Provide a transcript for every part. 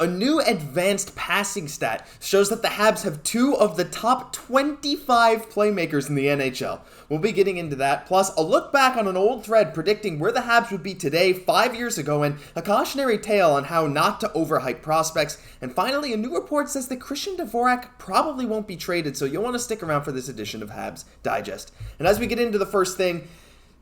A new advanced passing stat shows that the Habs have 2 of the top 25 playmakers in the NHL. We'll be getting into that, plus a look back on an old thread predicting where the Habs would be today 5 years ago, and a cautionary tale on how not to overhype prospects. And finally, a new report says that Christian Dvorak probably won't be traded, so you'll want to stick around for this edition of Habs Digest. And as we get into the first thing,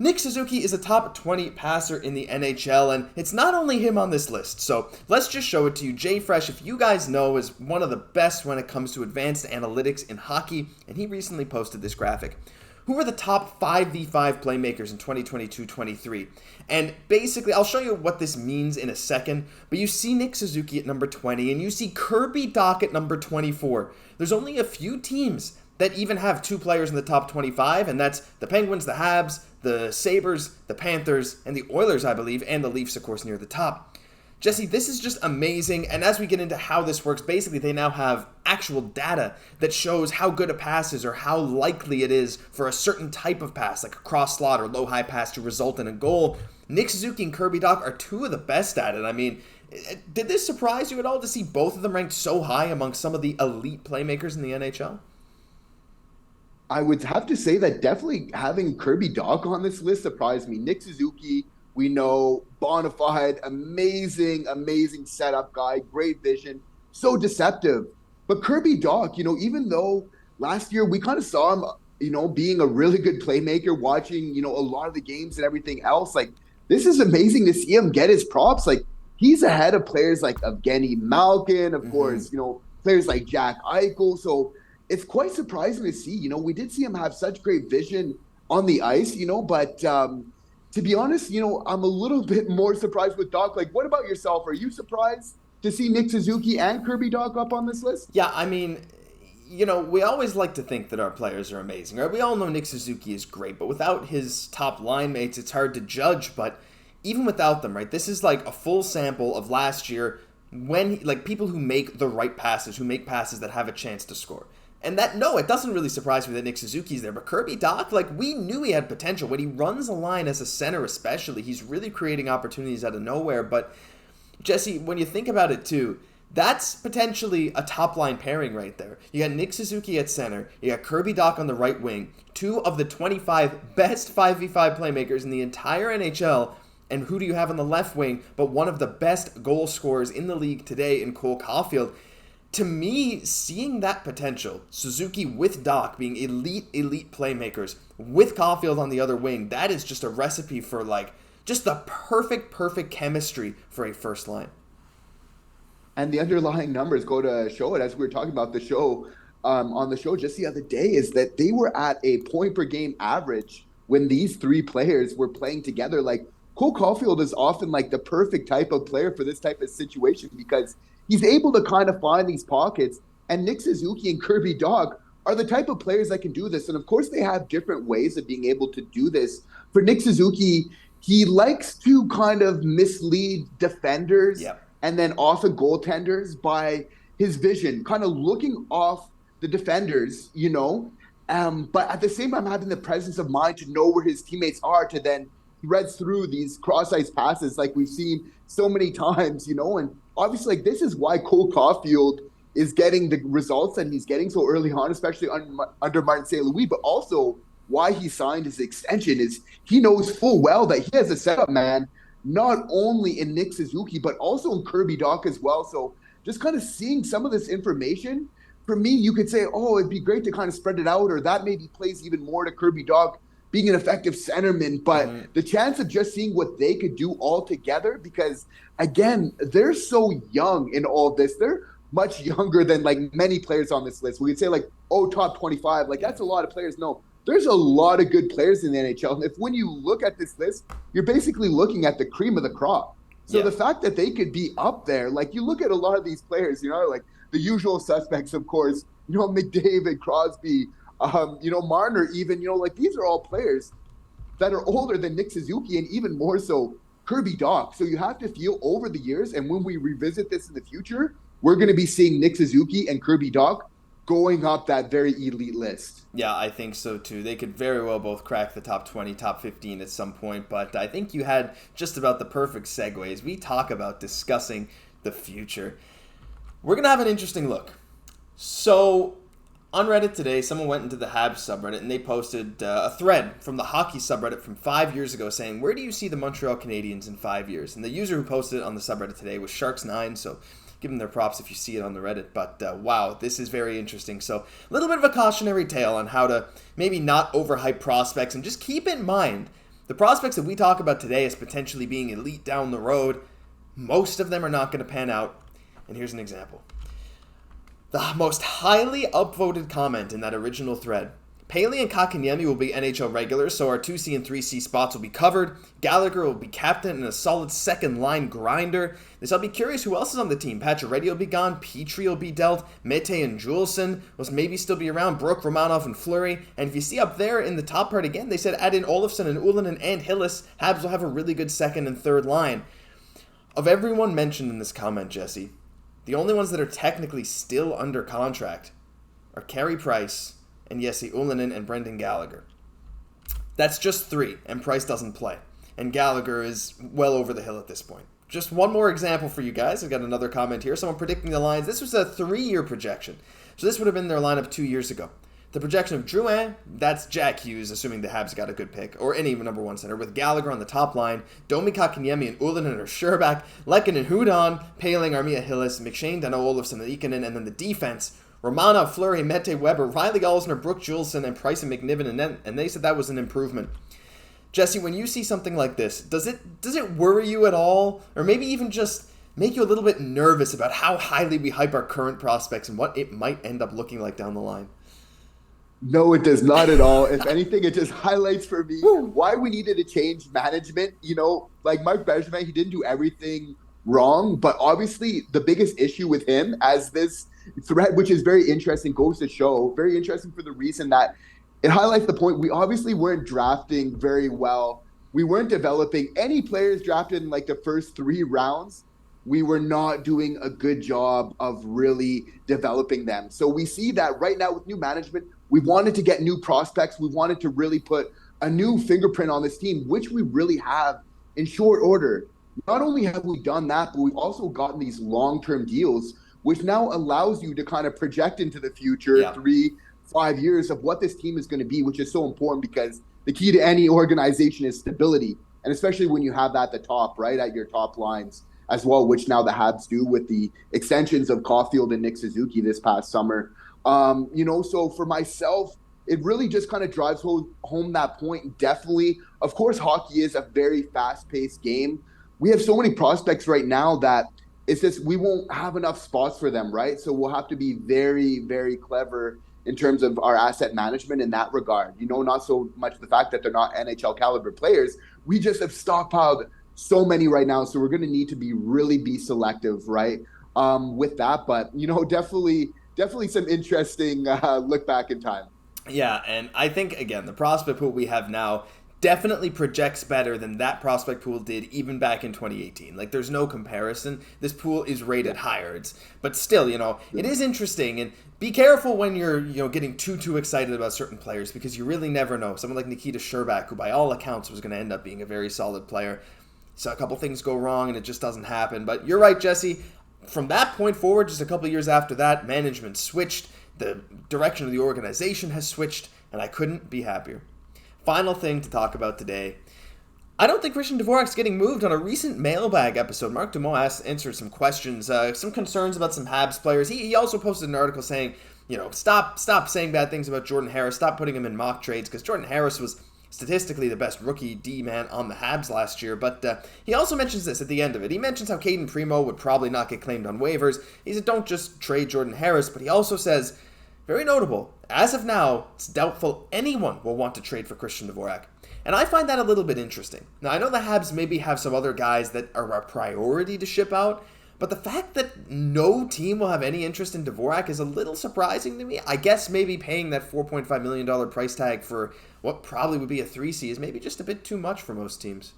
Nick Suzuki is a top 20 passer in the NHL, and it's not only him on this list, so let's just show it to you. Jay Fresh, if you guys know, is one of the best when it comes to advanced analytics in hockey, and he recently posted this graphic. Who are the top 5v5 playmakers in 2022-23? And basically, I'll show you what this means in a second, but you see Nick Suzuki at number 20, and you see Kirby Dach at number 24. There's only a few teams that even have 2 players in the top 25, and that's the Penguins, the Habs, the Sabres, the Panthers, and the Oilers, I believe, and the Leafs, of course, near the top. Jesse, this is just amazing, and as we get into how this works, basically they now have actual data that shows how good a pass is or how likely it is for a certain type of pass, like a cross slot or low-high pass, to result in a goal. Nick Suzuki and Kirby Dach are 2 of the best at it. I mean, did this surprise you at all to see both of them ranked so high among some of the elite playmakers in the NHL? I would have to say that definitely having Kirby Dach on this list surprised me. Nick Suzuki, we know, bona fide, amazing setup guy, great vision, so deceptive. But Kirby Dach, even though last year we kind of saw him, being a really good playmaker, watching, a lot of the games and everything else, like, this is amazing to see him get his props. Like, he's ahead of players like Evgeny Malkin, of course, players like Jack Eichel. So it's quite surprising to see. We did see him have such great vision on the ice, but to be honest, I'm a little bit more surprised with Dach. Like, what about yourself? Are you surprised to see Nick Suzuki and Kirby Dach up on this list? Yeah, I mean, we always like to think that our players are amazing, right? We all know Nick Suzuki is great, but without his top line mates, it's hard to judge. But even without them, right, this is like a full sample of last year when, people who make the right passes, who make passes that have a chance to score. And it doesn't really surprise me that Nick Suzuki's there. But Kirby Dach, we knew he had potential. When he runs a line as a center especially, he's really creating opportunities out of nowhere. But, Jesse, when you think about it too, that's potentially a top-line pairing right there. You got Nick Suzuki at center. You got Kirby Dach on the right wing. 2 of the 25 best 5v5 playmakers in the entire NHL. And who do you have on the left wing but one of the best goal scorers in the league today in Cole Caufield? To me, seeing that potential, Suzuki with Dach being elite playmakers, with Caufield on the other wing, that is just a recipe for, just the perfect chemistry for a first line. And the underlying numbers go to show it. As we were talking about the show, on the show just the other day, is that they were at a point-per-game average when these 3 players were playing together. Cole Caufield is often, the perfect type of player for this type of situation because he's able to kind of find these pockets, and Nick Suzuki and Kirby Dach are the type of players that can do this. And of course, they have different ways of being able to do this. For Nick Suzuki, he likes to kind of mislead defenders and then also goaltenders by his vision, kind of looking off the defenders, but at the same time having the presence of mind to know where his teammates are, to then threads through these cross-ice passes like we've seen so many times, and obviously, this is why Cole Caufield is getting the results that he's getting so early on, especially under Martin St. Louis, but also why he signed his extension is he knows full well that he has a setup man, not only in Nick Suzuki, but also in Kirby Dach as well. So just kind of seeing some of this information, for me, you could say, it'd be great to kind of spread it out, or that maybe plays even more to Kirby Dach being an effective centerman, but the chance of just seeing what they could do all together, because again, they're so young in all of this. They're much younger than many players on this list. We could say top 25, that's a lot of players. No, there's a lot of good players in the NHL. And when you look at this list, you're basically looking at the cream of the crop. So the fact that they could be up there, you look at a lot of these players, the usual suspects, of course, McDavid, Crosby, Marner even, these are all players that are older than Nick Suzuki, and even more so Kirby Dach. So you have to feel over the years, and when we revisit this in the future, we're going to be seeing Nick Suzuki and Kirby Dach going up that very elite list. Yeah, I think so too. They could very well both crack the top 20, top 15 at some point, but I think you had just about the perfect segue as we talk about discussing the future. We're going to have an interesting look. So, on Reddit today, someone went into the Habs subreddit and they posted a thread from the hockey subreddit from 5 years ago saying, where do you see the Montreal Canadiens in 5 years? And the user who posted it on the subreddit today was Sharks9, so give them their props if you see it on the Reddit. But wow, this is very interesting. So a little bit of a cautionary tale on how to maybe not overhype prospects, and just keep in mind, the prospects that we talk about today as potentially being elite down the road, most of them are not going to pan out. And here's an example. The most highly upvoted comment in that original thread. Paley and Kotkaniemi will be NHL regulars, so our 2C and 3C spots will be covered. Gallagher will be captain and a solid second-line grinder. This, I'll be curious who else is on the team. Pacioretty will be gone. Petrie will be dealt. Mete and Juleson will maybe still be around. Brooke, Romanov, and Fleury. And if you see up there in the top part again, they said add in Olofsson and Ullinen and Hillis. Habs will have a really good second and third line. Of everyone mentioned in this comment, Jesse, the only ones that are technically still under contract are Carey Price and Jesse Ullinen and Brendan Gallagher. That's just 3, and Price doesn't play. And Gallagher is well over the hill at this point. Just one more example for you guys. I've got another comment here. Someone predicting the lines. This was a 3-year projection. So this would have been their lineup 2 years ago. The projection of Drouin, that's Jack Hughes, assuming the Habs got a good pick, or any number one center, with Gallagher on the top line, Domi Kotkaniemi and Ullinen or Sherbak, Lekin and Hudon, Paling, Armia Hillis, McShane, Dano Olofsson, and Ikonen, and then the defense, Romanov, Fleury, Mete, Weber, Riley Olsner, Brooke Juleson, and Price and McNiven, and they said that was an improvement. Jesse, when you see something like this, does it worry you at all, or maybe even just make you a little bit nervous about how highly we hype our current prospects and what it might end up looking like down the line? No, it does not at all. If anything, it just highlights for me why we needed to change management. You know, like Mark Bergevin, he didn't do everything wrong, but obviously the biggest issue with him as this threat, which is very interesting, goes to show, very interesting for the reason that it highlights the point we obviously weren't drafting very well. We weren't developing any players drafted in like the first 3 rounds. We were not doing a good job of really developing them. So we see that right now with new management, we wanted to get new prospects. We wanted to really put a new fingerprint on this team, which we really have in short order. Not only have we done that, but we've also gotten these long-term deals, which now allows you to kind of project into the future, 3-5 years of what this team is going to be, which is so important because the key to any organization is stability. And especially when you have that at the top, right, at your top lines as well, which now the Habs do with the extensions of Caufield and Nick Suzuki this past summer. So for myself, it really just kind of drives home that point. Definitely, of course, hockey is a very fast-paced game. We have so many prospects right now that it's just we won't have enough spots for them, right? So we'll have to be very, very clever in terms of our asset management in that regard. You know, not so much the fact that they're not NHL caliber players. We just have stockpiled so many right now, so we're going to need to be selective, right, with that. But, you know, definitely some interesting look back in time. Yeah, and I think, again, the prospect pool we have now definitely projects better than that prospect pool did even back in 2018. Like, there's no comparison. This pool is rated higher. But still, you know, it is interesting. And be careful when you're, you know, getting too excited about certain players because you really never know. Someone like Nikita Sherbak, who by all accounts was going to end up being a very solid player. So a couple things go wrong and it just doesn't happen. But you're right, Jesse. From that point forward, just a couple of years after that, management switched, the direction of the organization has switched, and I couldn't be happier. Final thing to talk about today. I don't think Christian Dvorak's getting moved. On a recent mailbag episode, Mark Dumont answered some questions, some concerns about some Habs players. He also posted an article saying, you know, stop saying bad things about Jordan Harris, stop putting him in mock trades, because Jordan Harris was statistically the best rookie D-man on the Habs last year, but he also mentions this at the end of it. He mentions how Cayden Primeau would probably not get claimed on waivers. He said, don't just trade Jordan Harris, but he also says, very notable, as of now, it's doubtful anyone will want to trade for Christian Dvorak. And I find that a little bit interesting. Now, I know the Habs maybe have some other guys that are a priority to ship out, but the fact that no team will have any interest in Dvorak is a little surprising to me. I guess maybe paying that $4.5 million price tag for what probably would be a 3C is maybe just a bit too much for most teams.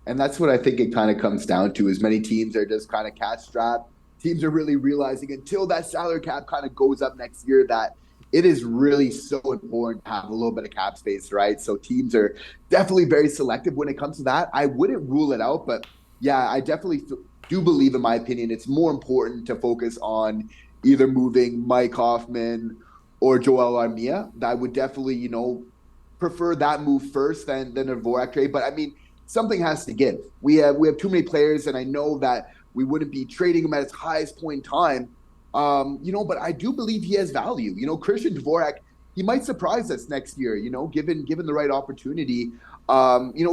And that's what I think it kind of comes down to, is many teams are just kind of cash-strapped. Teams are really realizing until that salary cap kind of goes up next year that it is really so important to have a little bit of cap space, right? So teams are definitely very selective when it comes to that. I wouldn't rule it out, but yeah, I definitely do believe, in my opinion, it's more important to focus on either moving Mike Hoffman or Joel Armia. I would definitely, prefer that move first than a Dvorak trade. But I mean, something has to give. We have too many players, and I know that we wouldn't be trading him at his highest point in time. But I do believe he has value. Christian Dvorak, he might surprise us next year, given the right opportunity.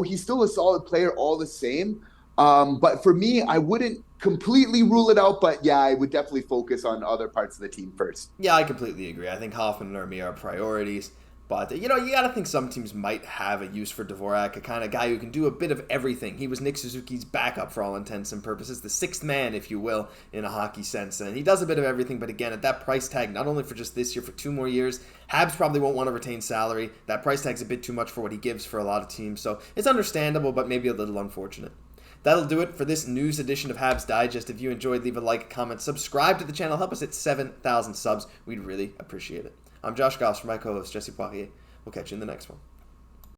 He's still a solid player all the same. But for me, I wouldn't completely rule it out, but yeah, I would definitely focus on other parts of the team first. Yeah, I completely agree. I think Hoffman and Armia are priorities. But, you got to think some teams might have a use for Dvorak, a kind of guy who can do a bit of everything. He was Nick Suzuki's backup for all intents and purposes, the sixth man, if you will, in a hockey sense. And he does a bit of everything, but again, at that price tag, not only for just this year, for 2 more years, Habs probably won't want to retain salary. That price tag's a bit too much for what he gives for a lot of teams. So it's understandable, but maybe a little unfortunate. That'll do it for this news edition of Habs Digest. If you enjoyed, leave a like, comment, subscribe to the channel. Help us hit 7,000 subs. We'd really appreciate it. I'm Josh Gosse for my co-host, Jesse Poirier. We'll catch you in the next one.